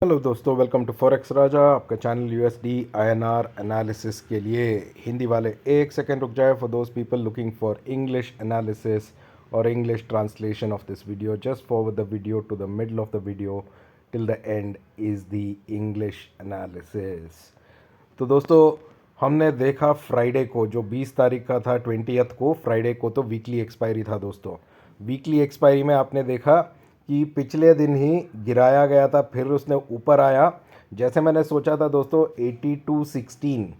Hello दोस्तों, welcome to forex राजा। आपका channel USD INR analysis के लिए हिंदी वाले एक सेकेंड रुक जाए। For those people looking for English analysis और English translation of this video, just forward the video to the middle of the video till the end is the English analysis. तो दोस्तों, हमने देखा फ्राइडे को, जो 20 तारीख का था, 20th को, फ्राइडे को तो वीकली एक्सपायरी था दोस्तों। वीकली एक्सपायरी में आपने देखा कि पिछले दिन ही गिराया गया था, फिर उसने ऊपर आया। जैसे मैंने सोचा था दोस्तों, 8216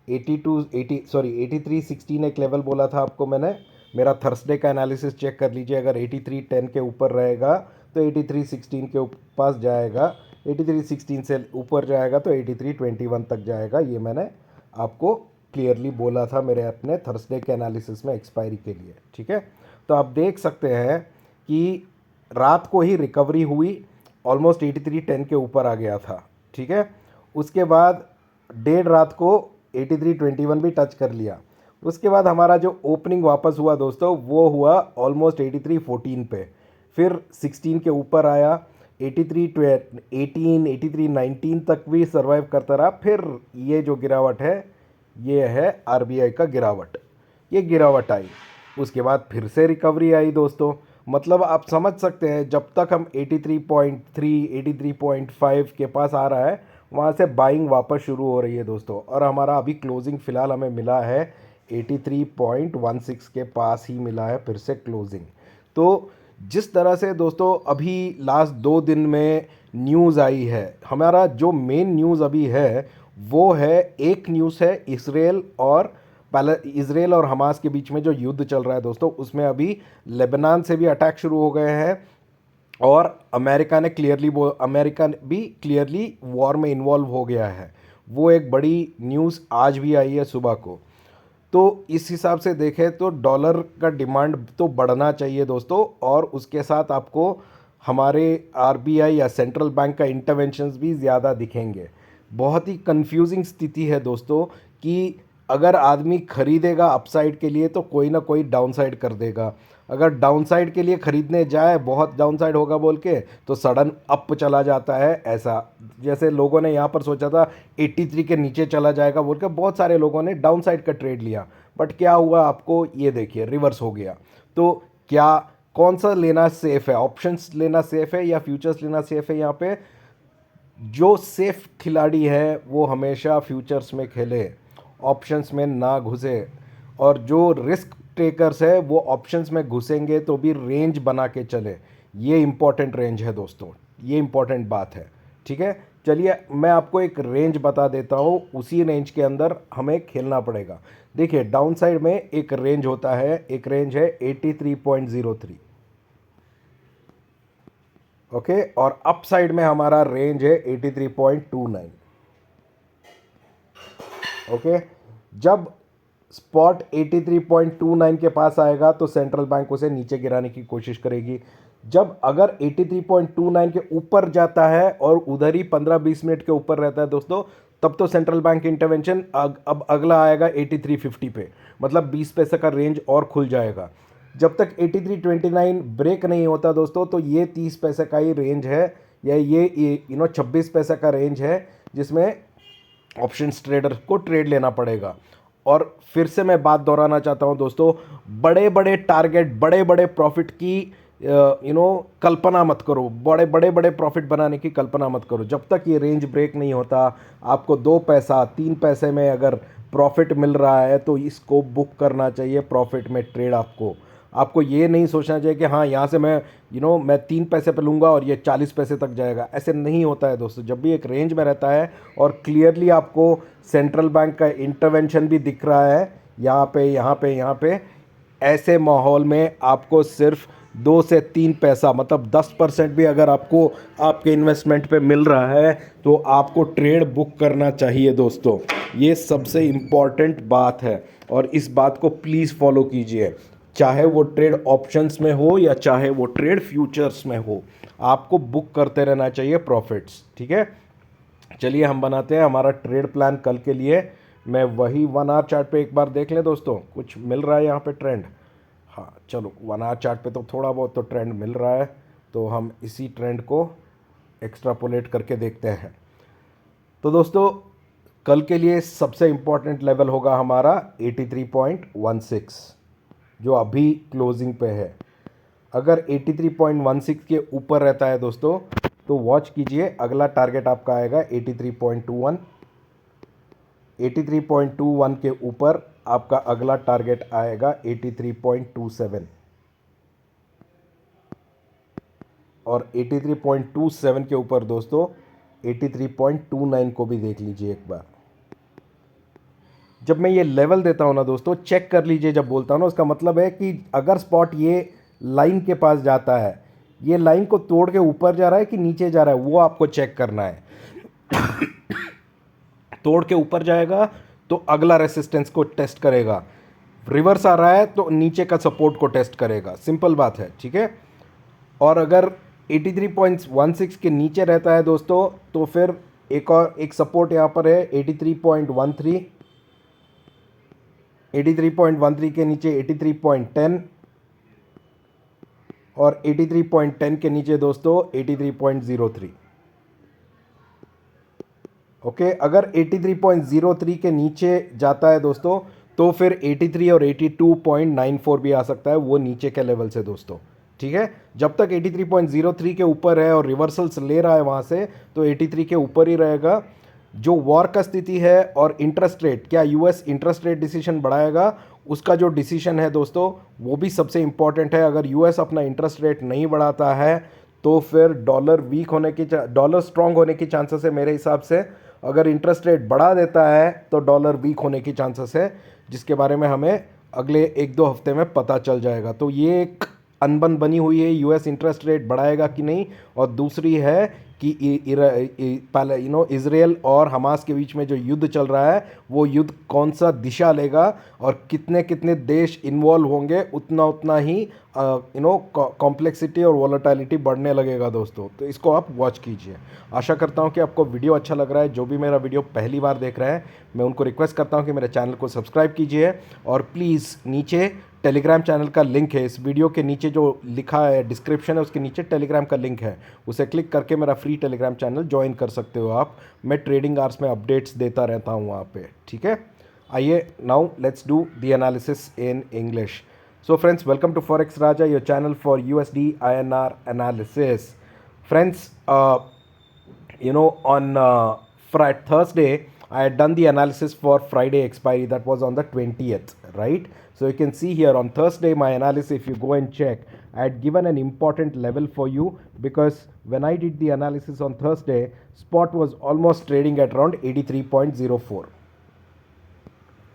8316 एक लेवल बोला था आपको मैंने। मेरा थर्सडे का एनालिसिस चेक कर लीजिए, अगर 8310 के ऊपर रहेगा तो 8316 के पास जाएगा, 8316 से ऊपर जाएगा तो 8321 तक जाएगा। ये मैंने आपको क्लियरली बोला था मेरे अपने थर्सडे के एनालिसिस में एक्सपायरी के लिए। ठीक है, तो आप देख सकते हैं कि रात को ही रिकवरी हुई, ऑलमोस्ट 8310 के ऊपर आ गया था। ठीक है, उसके बाद डेढ़ रात को 8321 भी टच कर लिया। उसके बाद हमारा जो ओपनिंग वापस हुआ दोस्तों, वो हुआ ऑलमोस्ट 8314 पे, फिर 16 के ऊपर आया, 8318 8319 तक भी सर्वाइव करता रहा। फिर ये जो गिरावट है, ये है आरबीआई का गिरावट, ये गिरावट आई। उसके बाद फिर से रिकवरी आई दोस्तों। मतलब आप समझ सकते हैं, जब तक हम 83.3 83.5 के पास आ रहा है, वहाँ से बाइंग वापस शुरू हो रही है दोस्तों। और हमारा अभी क्लोजिंग फ़िलहाल हमें मिला है 83.16 के पास ही मिला है फिर से क्लोजिंग। तो जिस तरह से दोस्तों अभी लास्ट 2 दिन में न्यूज़ आई है, हमारा जो मेन न्यूज़ अभी है वो है, एक न्यूज़ है इसराइल और हमास के बीच में जो युद्ध चल रहा है दोस्तों, उसमें अभी लेबनान से भी अटैक शुरू हो गए हैं और अमेरिका भी क्लियरली वॉर में इन्वॉल्व हो गया है। वो एक बड़ी न्यूज़ आज भी आई है सुबह को। तो इस हिसाब से देखें तो डॉलर का डिमांड तो बढ़ना चाहिए दोस्तों, और उसके साथ आपको हमारे आरबीआई या सेंट्रल बैंक का इंटरवेंशंस भी ज़्यादा दिखेंगे। बहुत ही कंफ्यूजिंग स्थिति है दोस्तों कि अगर आदमी खरीदेगा अपसाइड के लिए तो कोई ना कोई डाउनसाइड कर देगा। अगर डाउनसाइड के लिए खरीदने जाए, बहुत डाउनसाइड होगा बोल के, तो सडन अप चला जाता है। ऐसा जैसे लोगों ने यहाँ पर सोचा था 83 के नीचे चला जाएगा बोल के, बहुत सारे लोगों ने डाउनसाइड का ट्रेड लिया, बट क्या हुआ आपको ये देखिए, रिवर्स हो गया। तो क्या, कौन सा लेना सेफ है? ऑप्शंस लेना सेफ है या फ्यूचर्स लेना सेफ है? यहाँ पे जो सेफ खिलाड़ी है वो हमेशा फ्यूचर्स में खेले, ऑप्शंस में ना घुसे। और जो रिस्क टेकर्स है वो ऑप्शंस में घुसेंगे तो भी रेंज बना के चले। ये इंपॉर्टेंट रेंज है दोस्तों, ये इंपॉर्टेंट बात है। ठीक है, चलिए मैं आपको एक रेंज बता देता हूँ, उसी रेंज के अंदर हमें खेलना पड़ेगा। देखिए, डाउन साइड में एक रेंज होता है, एक रेंज है 83.03, ओके, और अप साइड में हमारा रेंज है 83.29, ओके। जब स्पॉट 83.29 के पास आएगा तो सेंट्रल बैंक उसे नीचे गिराने की कोशिश करेगी। जब अगर 83.29 के ऊपर जाता है और उधर ही 15-20 मिनट के ऊपर रहता है दोस्तों, तब तो सेंट्रल बैंक इंटरवेंशन अब अगला आएगा 83.50 पे, मतलब 20 पैसे का रेंज और खुल जाएगा। जब तक 83.29 ब्रेक नहीं होता दोस्तों, तो ये 30 पैसे का ही रेंज है, या ये 26 पैसे का रेंज है, जिसमें ऑप्शंस ट्रेडर को ट्रेड लेना पड़ेगा। और फिर से मैं बात दोहराना चाहता हूं दोस्तों, बड़े बड़े टारगेट, बड़े बड़े प्रॉफिट की कल्पना मत करो, बड़े प्रॉफिट बनाने की कल्पना मत करो। जब तक ये रेंज ब्रेक नहीं होता, आपको 2 पैसा 3 पैसे में अगर प्रॉफिट मिल रहा है तो इसको बुक करना चाहिए प्रॉफिट में ट्रेड। आपको ये नहीं सोचना चाहिए कि हाँ, यहाँ से मैं 3 पैसे पे लूँगा और ये 40 पैसे तक जाएगा। ऐसे नहीं होता है दोस्तों। जब भी एक रेंज में रहता है और क्लियरली आपको सेंट्रल बैंक का इंटरवेंशन भी दिख रहा है यहाँ पे, ऐसे माहौल में आपको सिर्फ 2 से 3 पैसा, मतलब 10% भी अगर आपको आपके इन्वेस्टमेंट पे मिल रहा है तो आपको ट्रेड बुक करना चाहिए दोस्तों। ये सबसे इम्पॉर्टेंट बात है और इस बात को प्लीज़ फॉलो कीजिए। चाहे वो ट्रेड ऑप्शंस में हो या चाहे वो ट्रेड फ्यूचर्स में हो, आपको बुक करते रहना चाहिए प्रॉफिट्स। ठीक है, चलिए हम बनाते हैं हमारा ट्रेड प्लान कल के लिए। मैं वही 1 आवर चार्ट पे एक बार देख लें दोस्तों, कुछ मिल रहा है यहाँ पे ट्रेंड। हाँ चलो, 1 आवर चार्ट पे तो थोड़ा बहुत तो ट्रेंड मिल रहा है, तो हम इसी ट्रेंड को एक्स्ट्रापोलेट करके देखते हैं। तो दोस्तों कल के लिए सबसे इम्पॉर्टेंट लेवल होगा हमारा 83.16 जो अभी क्लोजिंग पे है। अगर 83.16 के ऊपर रहता है दोस्तों तो वॉच कीजिए, अगला टारगेट आपका आएगा 83.21। 83.21 के ऊपर आपका अगला टारगेट आएगा 83.27 और 83.27 के ऊपर दोस्तों 83.29 को भी देख लीजिए एक बार। जब मैं ये लेवल देता हूं ना दोस्तों, चेक कर लीजिए, जब बोलता हूं ना उसका मतलब है कि अगर स्पॉट ये लाइन के पास जाता है, ये लाइन को तोड़ के ऊपर जा रहा है कि नीचे जा रहा है, वो आपको चेक करना है। तोड़ के ऊपर जाएगा तो अगला रेसिस्टेंस को टेस्ट करेगा, रिवर्स आ रहा है तो नीचे का सपोर्ट को टेस्ट करेगा, सिंपल बात है, ठीक है। और अगर 83.16 के नीचे रहता है दोस्तों तो फिर एक सपोर्ट यहाँ पर है 83.13, 83.13 के नीचे 83.10 और 83.10 के नीचे दोस्तों 83.03। ओके, अगर 83.03 के नीचे जाता है दोस्तों तो फिर 83 और 82.94 भी आ सकता है, वो नीचे के लेवल से दोस्तों, ठीक है। जब तक 83.03 के ऊपर है और रिवर्सल्स ले रहा है वहाँ से तो 83 के ऊपर ही रहेगा। जो वॉर का स्थिति है और इंटरेस्ट रेट, क्या यूएस इंटरेस्ट रेट डिसीजन बढ़ाएगा, उसका जो डिसीजन है दोस्तों वो भी सबसे इंपॉर्टेंट है। अगर यूएस अपना इंटरेस्ट रेट नहीं बढ़ाता है तो फिर डॉलर स्ट्रांग होने की चांसेस है मेरे हिसाब से। अगर इंटरेस्ट रेट बढ़ा देता है तो डॉलर वीक होने की चांसेस है, जिसके बारे में हमें अगले 1-2 हफ्ते में पता चल जाएगा। तो ये एक अनबन बनी हुई है, यूएस इंटरेस्ट रेट बढ़ाएगा कि नहीं, और दूसरी है कि इजराइल और हमास के बीच में जो युद्ध चल रहा है वो युद्ध कौन सा दिशा लेगा और कितने कितने देश इन्वॉल्व होंगे, उतना उतना ही कॉम्प्लेक्सिटी और वॉलेटिलिटी बढ़ने लगेगा दोस्तों। तो इसको आप वॉच कीजिए। आशा करता हूं कि आपको वीडियो अच्छा लग रहा है। जो भी मेरा वीडियो पहली बार देख रहे हैं मैं उनको रिक्वेस्ट करता हूं कि मेरे चैनल को सब्सक्राइब कीजिए और प्लीज़ नीचे टेलीग्राम चैनल का लिंक है, इस वीडियो के नीचे जो लिखा है डिस्क्रिप्शन है उसके नीचे टेलीग्राम का लिंक है, उसे क्लिक करके मेरा फ्री टेलीग्राम चैनल ज्वाइन कर सकते हो आप। मैं ट्रेडिंग आवर्स में अपडेट्स देता रहता हूँ वहाँ पे, ठीक है। आइए now let's do the analysis in English. So friends, welcome to forex Raja, your channel for USD INR analysis. Friends, on Thursday I had done the analysis for Friday expiry, that was on the 20th, right? So you can see here on Thursday my analysis, if you go and check, I had given an important level for you because when I did the analysis on Thursday, spot was almost trading at around 83.04.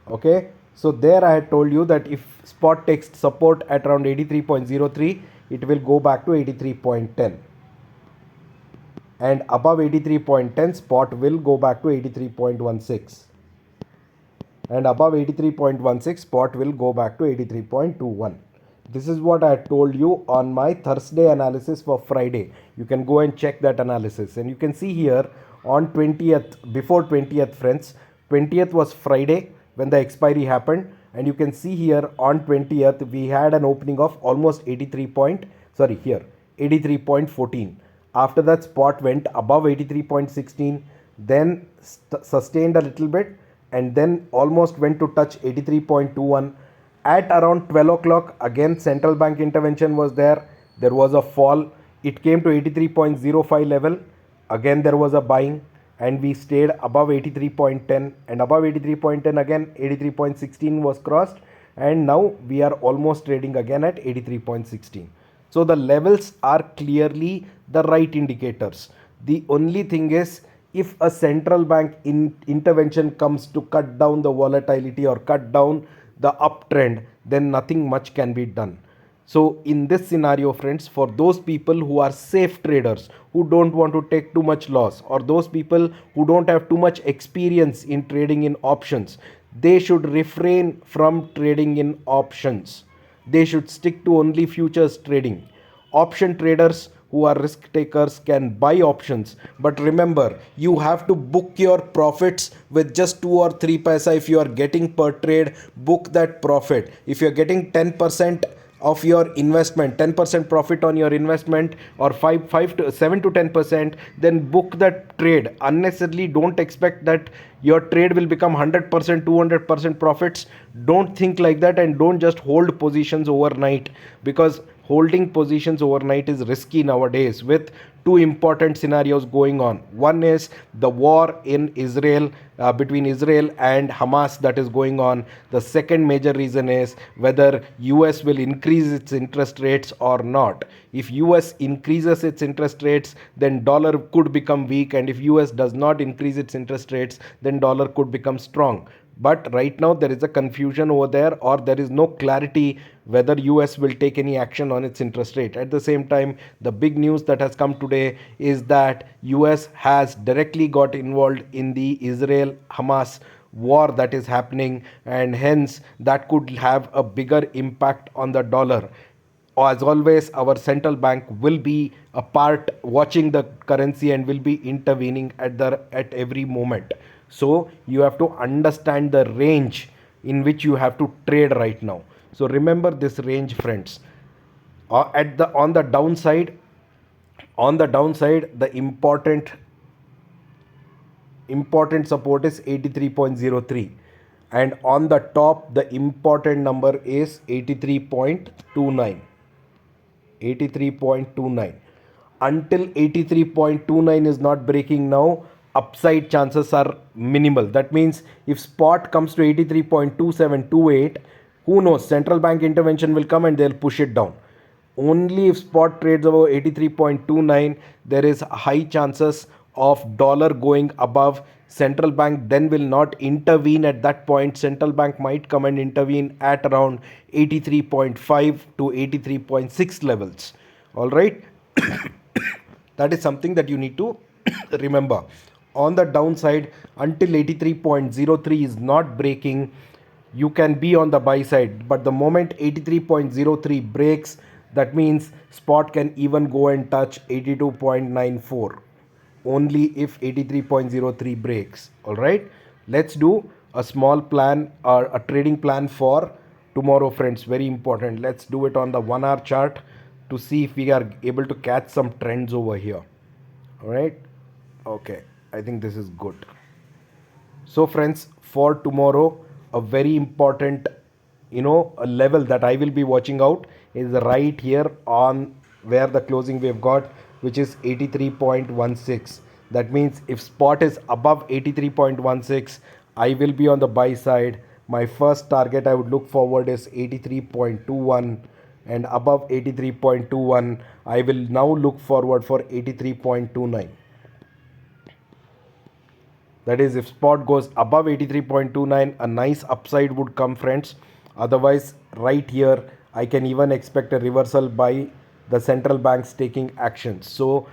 Okay, so there I had told you that if spot takes support at around 83.03, it will go back to 83.10. And above 83.10 spot will go back to 83.16, and above 83.16 spot will go back to 83.21. This is what I told you on my Thursday analysis for Friday. You can go and check that analysis, and you can see here on 20th, before 20th friends, 20th was Friday when the expiry happened, and you can see here on 20th we had an opening of almost 83.14. After that spot went above 83.16, then sustained a little bit, and then almost went to touch 83.21. At around 12 o'clock again central bank intervention was there. There was a fall. It came to 83.05 level. Again there was a buying and we stayed above 83.10, and above 83.10 again 83.16 was crossed, and now we are almost trading again at 83.16. So the levels are clearly the right indicators. The only thing is, if a central bank intervention comes to cut down the volatility or cut down the uptrend, then nothing much can be done. So in this scenario friends, for those people who are safe traders, who don't want to take too much loss, or those people who don't have too much experience in trading in options, they should refrain from trading in options. They should stick to only futures trading. Option traders who are risk takers can buy options, but remember, you have to book your profits with just 2 or 3 paisa. If you are getting per trade, book that profit. If you are getting 10% of your investment, 10% profit on your investment, or 5 to 7 to 10%, then book that trade. Unnecessarily don't expect that your trade will become 100%, 200% profits. Don't think like that, and don't just hold positions overnight, because holding positions overnight is risky nowadays with two important scenarios going on. One is the war in Israel, between Israel and Hamas, that is going on. The second major reason is whether US will increase its interest rates or not. If US increases its interest rates, then dollar could become weak, and if US does not increase its interest rates, then dollar could become strong. But right now there is a confusion over there, or there is no clarity whether US will take any action on its interest rate. At the same time, the big news that has come today is that US has directly got involved in the Israel Hamas war that is happening, and hence that could have a bigger impact on the dollar. As always, our central bank will be a part watching the currency and will be intervening at every moment. So you have to understand the range in which you have to trade right now. So remember this range, friends. At the on the downside, the important support is 83.03, and on the top the important number is 83.29. 83.29. Until 83.29 is not breaking now, upside chances are minimal. That means if spot comes to 83.2728, who knows, central bank intervention will come and they'll push it down. Only if spot trades above 83.29, there is high chances of dollar going above. Central bank then will not intervene at that point. Central bank might come and intervene at around 83.5 to 83.6 levels. All right. That is something that you need to remember. On the downside, until 83.03 is not breaking, you can be on the buy side. But the moment 83.03 breaks, that means spot can even go and touch 82.94. Only if 83.03 breaks. All right. Let's do a small plan or a trading plan for tomorrow, friends. Very important. Let's do it on the 1 hour chart to see if we are able to catch some trends over here. All right. Okay. I think this is good. So friends, for tomorrow, a very important, a level that I will be watching out is right here on where the closing we have got, which is 83.16. That means if spot is above 83.16, I will be on the buy side. My first target I would look forward is 83.21, and above 83.21, I will now look forward for 83.29. That is, if spot goes above 83.29, a nice upside would come, friends. Otherwise, right here, I can even expect a reversal by the central banks taking actions. So,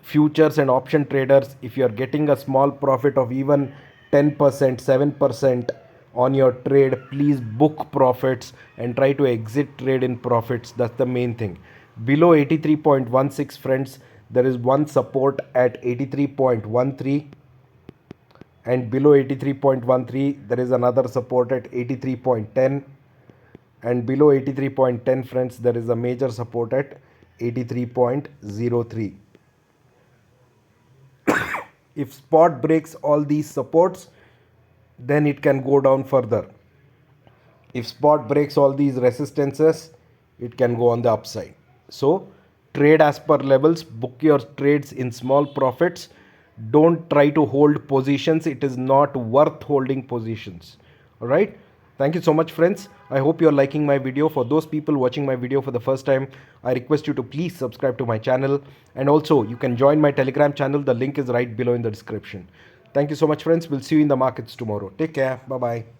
futures and option traders, if you are getting a small profit of even 10%, 7% on your trade, please book profits and try to exit trade in profits. That's the main thing. Below 83.16, friends, there is one support at 83.13. And below 83.13 there is another support at 83.10, and below 83.10, friends, there is a major support at 83.03. If spot breaks all these supports, then it can go down further. If spot breaks all these resistances, it can go on the upside. So trade as per levels, book your trades in small profits. Don't try to hold positions. It is not worth holding positions. All right. Thank you so much, friends. I hope you are liking my video. For those people watching my video for the first time, I request you to please subscribe to my channel. And also, you can join my Telegram channel. The link is right below in the description. Thank you so much, friends. We'll see you in the markets tomorrow. Take care. Bye-bye.